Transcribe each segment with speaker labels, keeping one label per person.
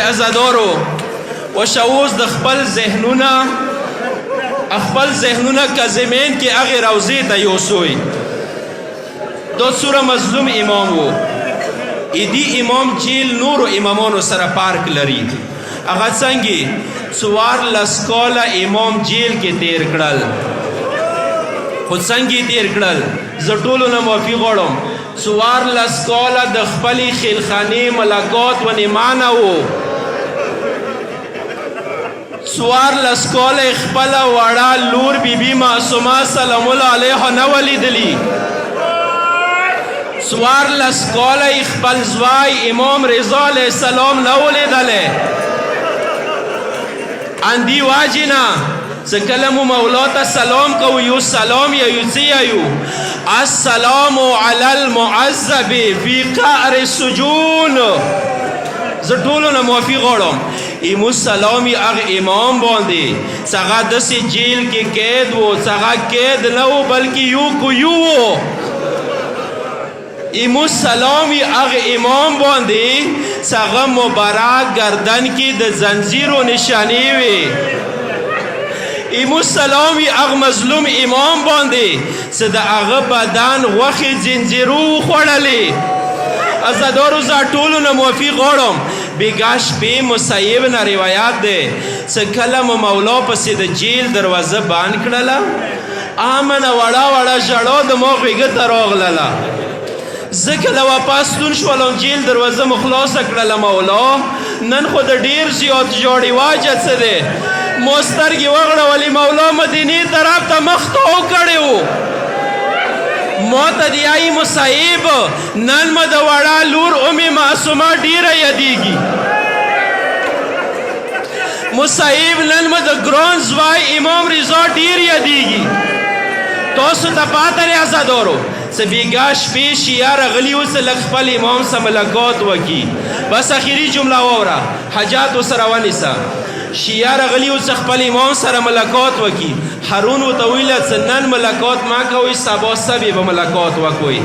Speaker 1: ازادورو و شعوز د خپل ذهنونه که زمین کې هغې روضې ته یوسوی دا څومره مظلوم امام و ایدی امام جیل نورو امامانو سره پارک لري هغه څنګه 14 کاله امام جیل کې تیر کړل خو څنګه تیر کړل زه ټولو نه معافي غواړم 14 کاله د خپلې خیلخانې ملاقات ونې مانه و 14 کاله خپله وړه لور بیبي معصومه سلام الله علیها نه ولیدلي 14 کاله خپل زوی امام رضا علیه السلام نه ولیدلی اندی واجینا سکلم مولا ته سلام کو یو سلام یا یو السلام علی المعذب فی قعر السجون زه ټولو نه معافي غواړم ایمو سلامی اغ امام باندې څنګه داسې جیل کې قید و څنګه قید نه و بلکې یو کو یو ایمو سلامی اغ امام باندې څنګه مبارک گردن کې د زنجیرو نشانی وي ایمو سلامی اغ مظلوم امام باندې څه د هغه بدن غوښې زنجیرو خوړلې ازادارو زه ټولو نه معافي غواړم بیګا شپې مصیب نه روایات دی څه کله مو مولا پسې د جیل دروازه بند کړله امنه وړه وړه ژړا د ما غېږه ته راغلله زه کله واپس ستون شولم جیل دروازه مو خلاصه کړله مولا نن خو د ډېر زیات ژاړې واجه څه دی مو سترګې وغړولې مولا مدینې طرف ته مخ تاو کړی و ما ته د یایي مصیب نن مې د وړه لور امې معصومه ډېره یادېږي مصیب نن مې د ګران زوی امام رضا ډېر یادېږي تاسو ته پاته دی ازادارو څه بېګا شپې شیعه راغلي اوس لږ خپل امام سره ملاقات وکړي بس اخري جمله واوره حاجات ورسره ونیسه شیعه راغلي اوس خپل امام سره ملاقات وکړي هارون ورته ویله څه نن ملاقات مه کوئ سبا سبې به ملاقات وکوئ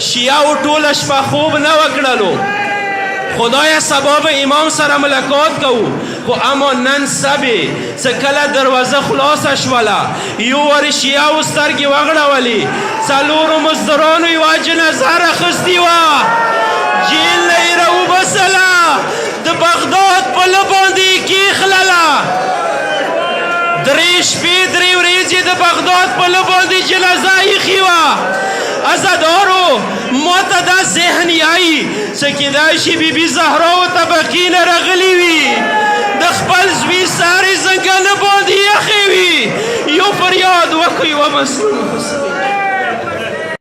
Speaker 1: شیعه ټوله شپه خوب نه وکړلو خدایه سبا به امام سره ملاقات کوو خو اما نن سبې څه کله دروازه خلاصه شوله یو وارې شیعه و سترګې وغړولې څلورو مزدورانو یوه جنازه راخیستې وه جیل نه یې راوباسله د بغداد پله باندې یې کېښلله 3 شپې 3 ورځې د بغداد پله باندې جنازه ایښې وه ازادارو ما ته دا ذهن یایي څه کیدای شي بیبي زهرا ورته بقي نه راغلي وي د خپل زوی سارې ځنګله باندې یخې وي یو فریاد وکړئ و مظلوم